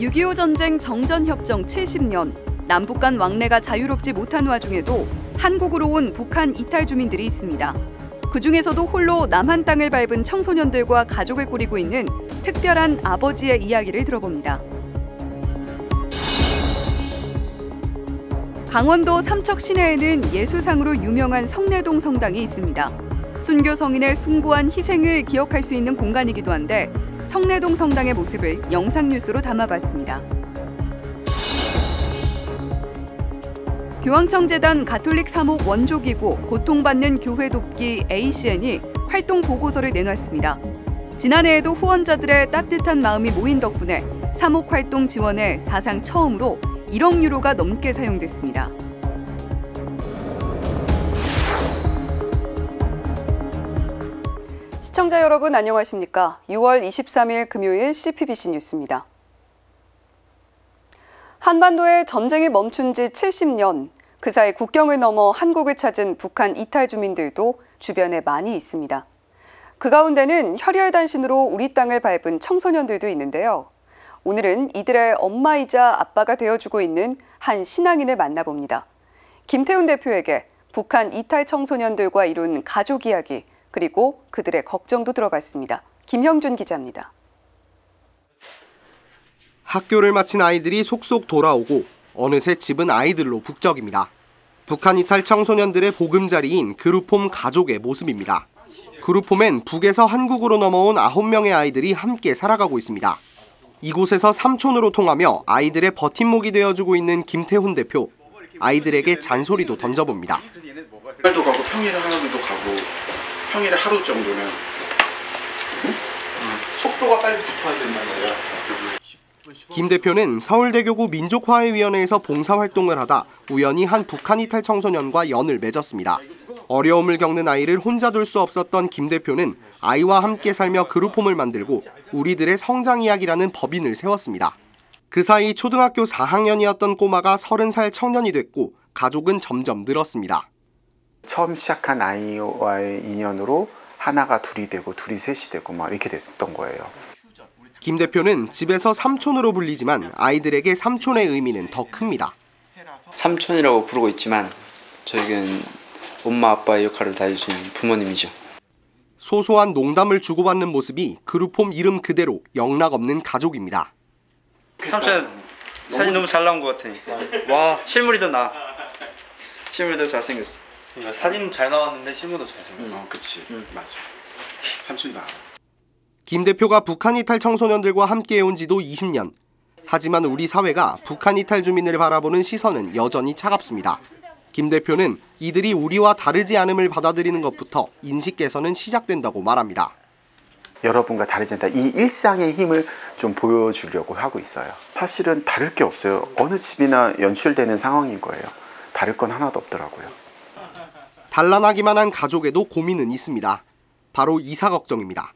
6.25 전쟁 정전협정 70년, 남북 간 왕래가 자유롭지 못한 와중에도 한국으로 온 북한 이탈 주민들이 있습니다. 그중에서도 홀로 남한 땅을 밟은 청소년들과 가족을 꾸리고 있는 특별한 아버지의 이야기를 들어봅니다. 강원도 삼척 시내에는 예수상으로 유명한 성내동 성당이 있습니다. 순교 성인의 숭고한 희생을 기억할 수 있는 공간이기도 한데 성내동 성당의 모습을 영상뉴스로 담아봤습니다. 교황청재단 가톨릭 사목 원조기구 고통받는 교회 돕기 ACN이 활동 보고서를 내놨습니다. 지난해에도 후원자들의 따뜻한 마음이 모인 덕분에 사목 활동 지원에 사상 처음으로 1억 유로가 넘게 사용됐습니다. 시청자 여러분 안녕하십니까? 6월 23일 금요일 CPBC 뉴스입니다. 한반도의 전쟁이 멈춘 지 70년, 그 사이 국경을 넘어 한국을 찾은 북한 이탈 주민들도 주변에 많이 있습니다. 그 가운데는 혈혈단신으로 우리 땅을 밟은 청소년들도 있는데요. 오늘은 이들의 엄마이자 아빠가 되어주고 있는 한 신앙인을 만나봅니다. 김태훈 대표에게 북한 이탈 청소년들과 이룬 가족 이야기, 그리고 그들의 걱정도 들어봤습니다. 김형준 기자입니다. 학교를 마친 아이들이 속속 돌아오고 어느새 집은 아이들로 북적입니다. 북한 이탈 청소년들의 보금자리인 그룹홈 가족의 모습입니다. 그룹홈엔 북에서 한국으로 넘어온 9명의 아이들이 함께 살아가고 있습니다. 이곳에서 삼촌으로 통하며 아이들의 버팀목이 되어주고 있는 김태훈 대표. 아이들에게 잔소리도 던져봅니다. 날도 가고 평일에 하루도 가고 평일에 하루 정도는 속도가 빨리 붙어야 된단 말이야. 김 대표는 서울대교구 민족화해위원회에서 봉사활동을 하다 우연히 한 북한 이탈 청소년과 연을 맺었습니다. 어려움을 겪는 아이를 혼자 둘 수 없었던 김 대표는 아이와 함께 살며 그룹홈을 만들고 우리들의 성장 이야기라는 법인을 세웠습니다. 그 사이 초등학교 4학년이었던 꼬마가 30살 청년이 됐고 가족은 점점 늘었습니다. 처음 시작한 아이와의 인연으로 하나가 둘이 되고 둘이 셋이 되고 막 이렇게 됐던 거예요. 김 대표는 집에서 삼촌으로 불리지만 아이들에게 삼촌의 의미는 더 큽니다. 삼촌이라고 부르고 있지만 저에게는 엄마 아빠의 역할을 다해주시는 부모님이죠. 소소한 농담을 주고받는 모습이 그룹홈 이름 그대로 영락없는 가족입니다. 삼촌 사진 너무 잘 나온 것 같아. 와, 실물이 더 나아. 실물이 더 잘생겼어. 사진 잘 나왔는데 실물도 잘생겼어. 그치. 맞아. 삼촌 나. 김 대표가 북한 이탈 청소년들과 함께해온 지도 20년. 하지만 우리 사회가 북한 이탈 주민을 바라보는 시선은 여전히 차갑습니다. 김 대표는 이들이 우리와 다르지 않음을 받아들이는 것부터 인식 개선은 시작된다고 말합니다. 여러분과 다르지 않다. 이 일상의 힘을 좀 보여주려고 하고 있어요. 사실은 다를 게 없어요. 어느 집이나 연출되는 상황인 거예요. 다를 건 하나도 없더라고요. 단란하기만 한 가족에도 고민은 있습니다. 바로 이사 걱정입니다.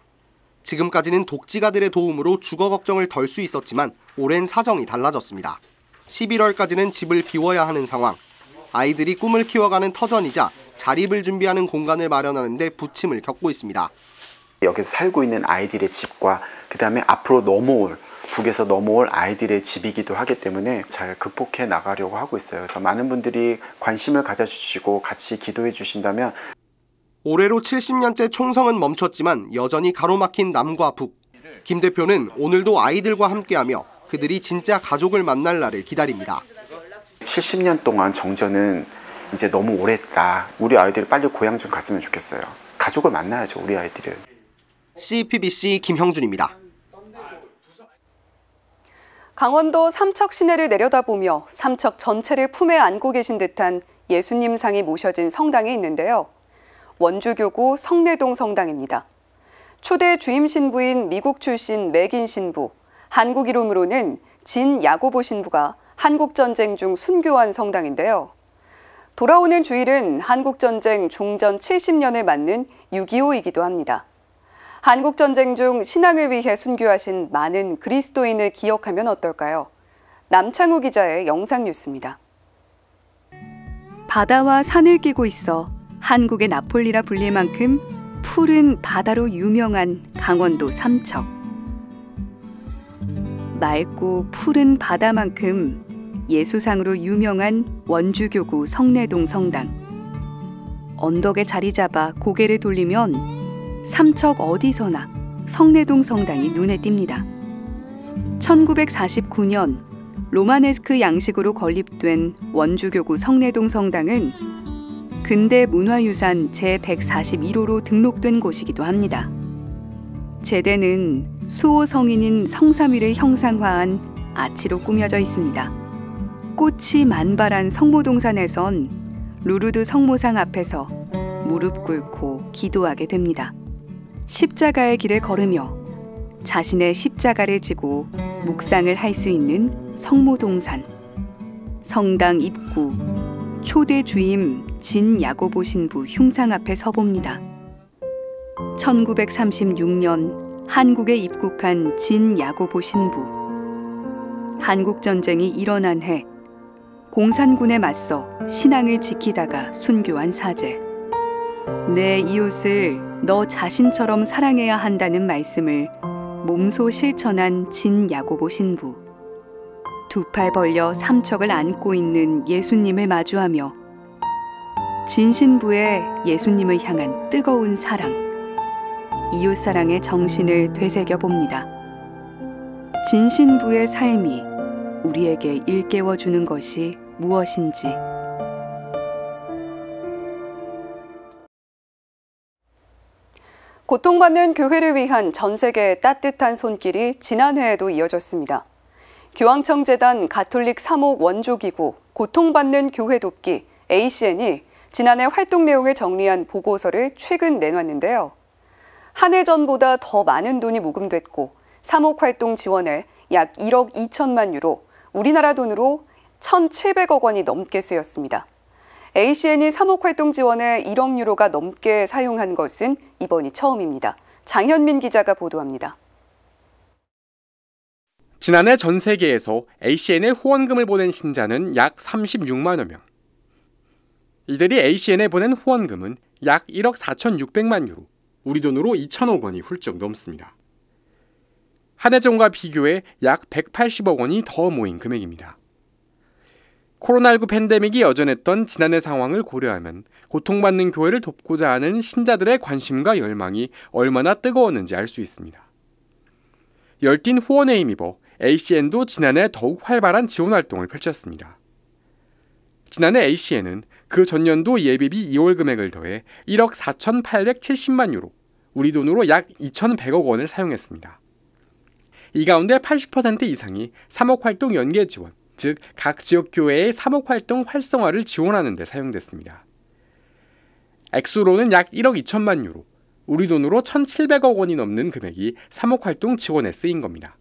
지금까지는 독지가들의 도움으로 주거 걱정을 덜 수 있었지만 올해는 사정이 달라졌습니다. 11월까지는 집을 비워야 하는 상황. 아이들이 꿈을 키워가는 터전이자 자립을 준비하는 공간을 마련하는 데 부침을 겪고 있습니다. 여기서 살고 있는 아이들의 집과 그다음에 앞으로 넘어올 북에서 넘어올 아이들의 집이기도 하기 때문에 잘 극복해 나가려고 하고 있어요. 그래서 많은 분들이 관심을 가져주시고 같이 기도해 주신다면 올해로 70년째 총성은 멈췄지만 여전히 가로막힌 남과 북. 김 대표는 오늘도 아이들과 함께하며 그들이 진짜 가족을 만날 날을 기다립니다. 70년 동안 정전은 이제 너무 오래했다. 우리 아이들이 빨리 고향 좀 갔으면 좋겠어요. 가족을 만나야죠, 우리 아이들은. CPBC 김형준입니다. 강원도 삼척 시내를 내려다보며 삼척 전체를 품에 안고 계신 듯한 예수님 상이 모셔진 성당이 있는데요. 원주교구 성내동 성당입니다. 초대 주임 신부인 미국 출신 맥인 신부, 한국 이름으로는 진 야고보 신부가 한국전쟁 중 순교한 성당인데요. 돌아오는 주일은 한국전쟁 종전 70년을 맞는 6.25이기도 합니다. 한국전쟁 중 신앙을 위해 순교하신 많은 그리스도인을 기억하면 어떨까요? 남창우 기자의 영상뉴스입니다. 바다와 산을 끼고 있어 한국의 나폴리라 불릴 만큼 푸른 바다로 유명한 강원도 삼척. 맑고 푸른 바다만큼 예수상으로 유명한 원주교구 성내동 성당. 언덕에 자리 잡아 고개를 돌리면 삼척 어디서나 성내동 성당이 눈에 띕니다. 1949년 로마네스크 양식으로 건립된 원주교구 성내동 성당은 근대 문화유산 제141호로 등록된 곳이기도 합니다. 제대는 수호 성인인 성삼위를 형상화한 아치로 꾸며져 있습니다. 꽃이 만발한 성모동산에선 루르드 성모상 앞에서 무릎 꿇고 기도하게 됩니다. 십자가의 길을 걸으며 자신의 십자가를 지고 묵상을 할 수 있는 성모동산. 성당 입구 초대 주임 진야고보 신부 흉상 앞에 서봅니다. 1936년 한국에 입국한 진야고보 신부. 한국전쟁이 일어난 해 공산군에 맞서 신앙을 지키다가 순교한 사제. 내 이웃을 너 자신처럼 사랑해야 한다는 말씀을 몸소 실천한 진야고보 신부. 두 팔 벌려 삼척을 안고 있는 예수님을 마주하며 진신부의 예수님을 향한 뜨거운 사랑, 이웃사랑의 정신을 되새겨 봅니다. 진신부의 삶이 우리에게 일깨워주는 것이 무엇인지. 고통받는 교회를 위한 전 세계의 따뜻한 손길이 지난해에도 이어졌습니다. 교황청재단 가톨릭 사목 원조기구 고통받는 교회 돕기 ACN이 지난해 활동 내용을 정리한 보고서를 최근 내놨는데요. 한 해 전보다 더 많은 돈이 모금됐고 사목 활동 지원에 약 1억 2천만 유로, 우리나라 돈으로 1,700억 원이 넘게 쓰였습니다. ACN이 사목 활동 지원에 1억 유로가 넘게 사용한 것은 이번이 처음입니다. 장현민 기자가 보도합니다. 지난해 전 세계에서 ACN에 후원금을 보낸 신자는 약 36만여 명. 이들이 ACN에 보낸 후원금은 약 1억 4,600만 유로, 우리 돈으로 2천억 원이 훌쩍 넘습니다. 한 해 전과 비교해 약 180억 원이 더 모인 금액입니다. 코로나19 팬데믹이 여전했던 지난해 상황을 고려하면 고통받는 교회를 돕고자 하는 신자들의 관심과 열망이 얼마나 뜨거웠는지 알 수 있습니다. 열띤 후원에 힘입어 ACN도 지난해 더욱 활발한 지원 활동을 펼쳤습니다. 지난해 ACN은 그 전년도 예비비 2월 금액을 더해 1억 4,870만 유로, 우리 돈으로 약 2,100억 원을 사용했습니다. 이 가운데 80% 이상이 사목활동 연계 지원, 즉 각 지역교회의 사목활동 활성화를 지원하는 데 사용됐습니다. 액수로는 약 1억 2천만 유로, 우리 돈으로 1,700억 원이 넘는 금액이 사목활동 지원에 쓰인 겁니다.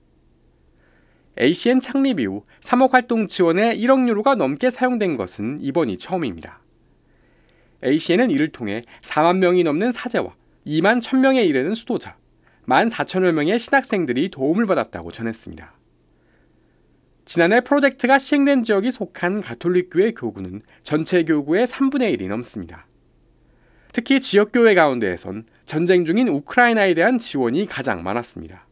ACN 창립 이후 사목활동 지원에 1억 유로가 넘게 사용된 것은 이번이 처음입니다. ACN은 이를 통해 4만 명이 넘는 사제와 2만 1,000명에 이르는 수도자, 14,000여 명의 신학생들이 도움을 받았다고 전했습니다. 지난해 프로젝트가 시행된 지역이 속한 가톨릭교회 교구는 전체 교구의 3분의 1이 넘습니다. 특히 지역교회 가운데에선 전쟁 중인 우크라이나에 대한 지원이 가장 많았습니다.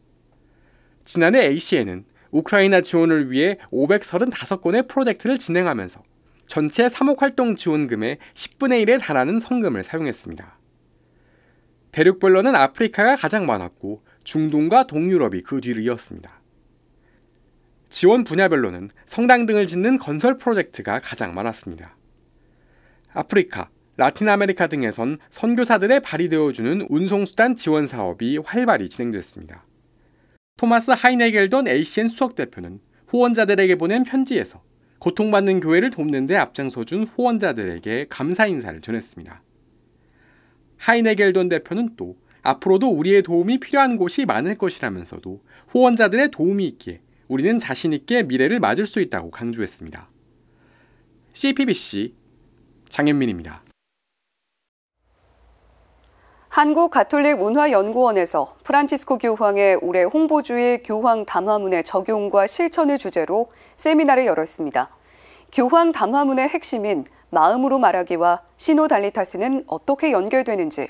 지난해 ACN은 우크라이나 지원을 위해 535건의 프로젝트를 진행하면서 전체 사목활동 지원금의 10분의 1에 달하는 성금을 사용했습니다. 대륙별로는 아프리카가 가장 많았고 중동과 동유럽이 그 뒤를 이었습니다. 지원 분야별로는 성당 등을 짓는 건설 프로젝트가 가장 많았습니다. 아프리카, 라틴 아메리카 등에선 선교사들의 발이 되어주는 운송수단 지원 사업이 활발히 진행됐습니다. 토마스 하이네겔던 ACN 수석대표는 후원자들에게 보낸 편지에서 고통받는 교회를 돕는 데 앞장서준 후원자들에게 감사 인사를 전했습니다. 하이네겔던 대표는 또 앞으로도 우리의 도움이 필요한 곳이 많을 것이라면서도 후원자들의 도움이 있기에 우리는 자신 있게 미래를 맞을 수 있다고 강조했습니다. CPBC 장현민입니다. 한국가톨릭문화연구원에서 프란치스코 교황의 올해 홍보주일 교황 담화문의 적용과 실천을 주제로 세미나를 열었습니다. 교황 담화문의 핵심인 마음으로 말하기와 시노달리타스는 어떻게 연결되는지,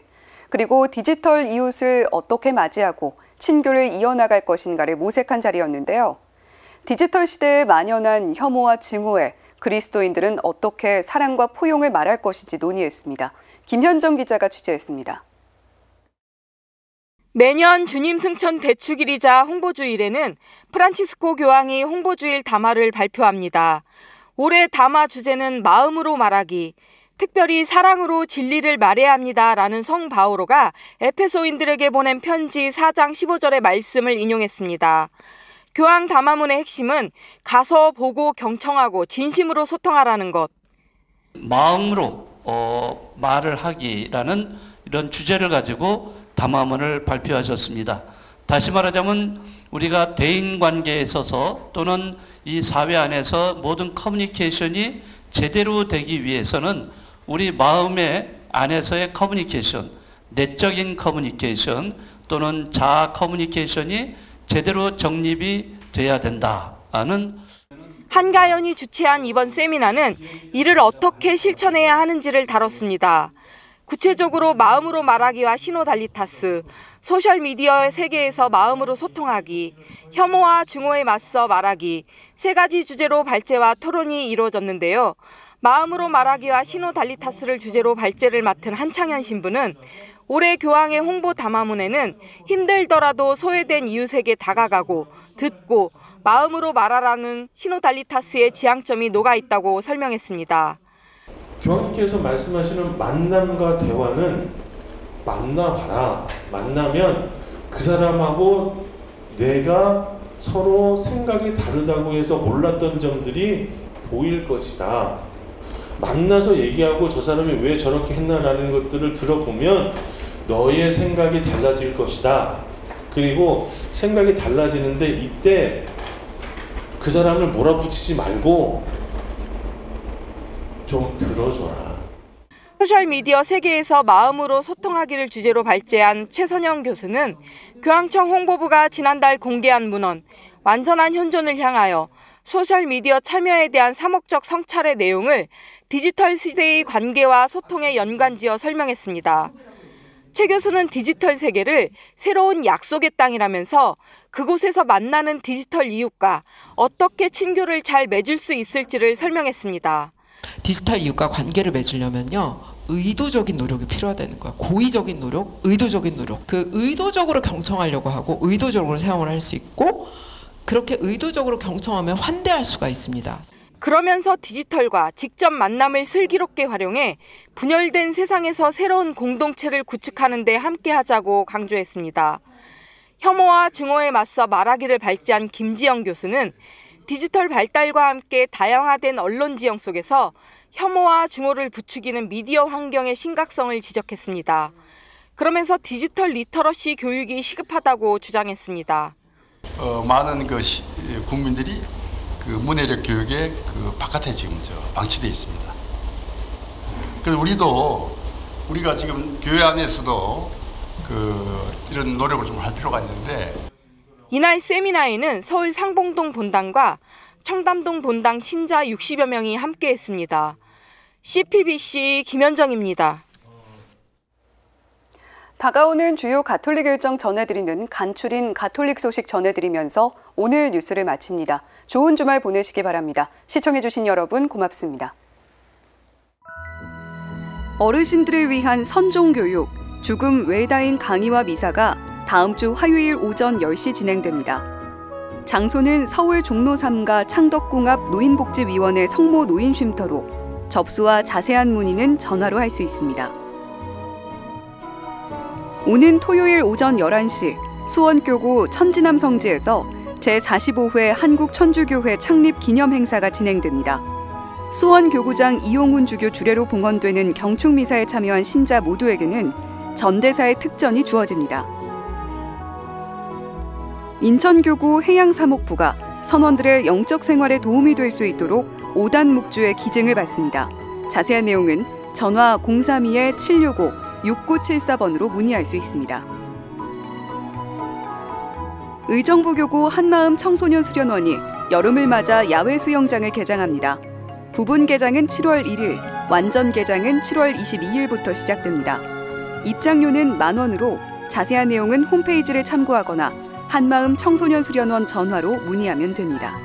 그리고 디지털 이웃을 어떻게 맞이하고 친교를 이어나갈 것인가를 모색한 자리였는데요. 디지털 시대에 만연한 혐오와 증오에 그리스도인들은 어떻게 사랑과 포용을 말할 것인지 논의했습니다. 김현정 기자가 취재했습니다. 매년 주님 승천 대축일이자 홍보주일에는 프란치스코 교황이 홍보주일 담화를 발표합니다. 올해 담화 주제는 마음으로 말하기, 특별히 사랑으로 진리를 말해야 합니다라는 성 바오로가 에페소인들에게 보낸 편지 4장 15절의 말씀을 인용했습니다. 교황 담화문의 핵심은 가서 보고 경청하고 진심으로 소통하라는 것. 마음으로 말을 하기라는 이런 주제를 가지고 담화문을 발표하셨습니다. 다시 말하자면 우리가 대인관계에 있어서 또는 이 사회 안에서 모든 커뮤니케이션이 제대로 되기 위해서는 우리 마음의 안에서의 커뮤니케이션, 내적인 커뮤니케이션 또는 자아 커뮤니케이션이 제대로 정립이 돼야 된다는 한가연이 주최한 이번 세미나는 이를 어떻게 실천해야 하는지를 다뤘습니다. 구체적으로 마음으로 말하기와 시노달리타스, 소셜미디어의 세계에서 마음으로 소통하기, 혐오와 증오에 맞서 말하기, 3가지 주제로 발제와 토론이 이루어졌는데요. 마음으로 말하기와 시노달리타스를 주제로 발제를 맡은 한창현 신부는 올해 교황의 홍보 담화문에는 힘들더라도 소외된 이웃에게 다가가고 듣고 마음으로 말하라는 시노달리타스의 지향점이 녹아 있다고 설명했습니다. 교황님께서 말씀하시는 만남과 대화는 만나봐라. 만나면 그 사람하고 내가 서로 생각이 다르다고 해서 몰랐던 점들이 보일 것이다. 만나서 얘기하고 저 사람이 왜 저렇게 했나라는 것들을 들어보면 너의 생각이 달라질 것이다. 그리고 생각이 달라지는데 이때 그 사람을 몰아붙이지 말고 좀 들어줘라. 소셜미디어 세계에서 마음으로 소통하기를 주제로 발제한 최선영 교수는 교황청 홍보부가 지난달 공개한 문헌 완전한 현존을 향하여 소셜미디어 참여에 대한 사목적 성찰의 내용을 디지털 시대의 관계와 소통에 연관지어 설명했습니다. 최 교수는 디지털 세계를 새로운 약속의 땅이라면서 그곳에서 만나는 디지털 이웃과 어떻게 친교를 잘 맺을 수 있을지를 설명했습니다. 디지털 이웃과 관계를 맺으려면요. 의도적인 노력이 필요하다는 거야. 고의적인 노력, 의도적인 노력. 그 의도적으로 경청하려고 하고 의도적으로 사용을 할 수 있고 그렇게 의도적으로 경청하면 환대할 수가 있습니다. 그러면서 디지털과 직접 만남을 슬기롭게 활용해 분열된 세상에서 새로운 공동체를 구축하는 데 함께하자고 강조했습니다. 혐오와 증오에 맞서 말하기를 발제한 김지영 교수는 디지털 발달과 함께 다양화된 언론 지형 속에서 혐오와 증오를 부추기는 미디어 환경의 심각성을 지적했습니다. 그러면서 디지털 리터러시 교육이 시급하다고 주장했습니다. 많은 국민들이 그 문해력 교육의 그 바깥에 지금 방치되어 있습니다. 그래서 우리가 지금 교회 안에서도 이런 노력을 좀 할 필요가 있는데. 이날 세미나에는 서울 상봉동 본당과 청담동 본당 신자 60여 명이 함께했습니다. CPBC 김현정입니다. 다가오는 주요 가톨릭 일정 전해드리는 간추린 가톨릭 소식 전해드리면서 오늘 뉴스를 마칩니다. 좋은 주말 보내시기 바랍니다. 시청해주신 여러분 고맙습니다. 어르신들을 위한 선종교육, 죽음 외다인 강의와 미사가 다음 주 화요일 오전 10시 진행됩니다. 장소는 서울 종로 3가 창덕궁 앞 노인복지위원회 성모 노인쉼터로 접수와 자세한 문의는 전화로 할 수 있습니다. 오는 토요일 오전 11시 수원교구 천지남 성지에서 제45회 한국천주교회 창립 기념 행사가 진행됩니다. 수원교구장 이용훈 주교 주례로 봉헌되는 경축미사에 참여한 신자 모두에게는 전대사의 특전이 주어집니다. 인천교구 해양사목부가 선원들의 영적 생활에 도움이 될 수 있도록 5단 묵주의 기증을 받습니다. 자세한 내용은 전화 032-765-6974번으로 문의할 수 있습니다. 의정부교구 한마음 청소년 수련원이 여름을 맞아 야외 수영장을 개장합니다. 부분 개장은 7월 1일, 완전 개장은 7월 22일부터 시작됩니다. 입장료는 만원으로 자세한 내용은 홈페이지를 참고하거나 한마음 청소년 수련원 전화로 문의하면 됩니다.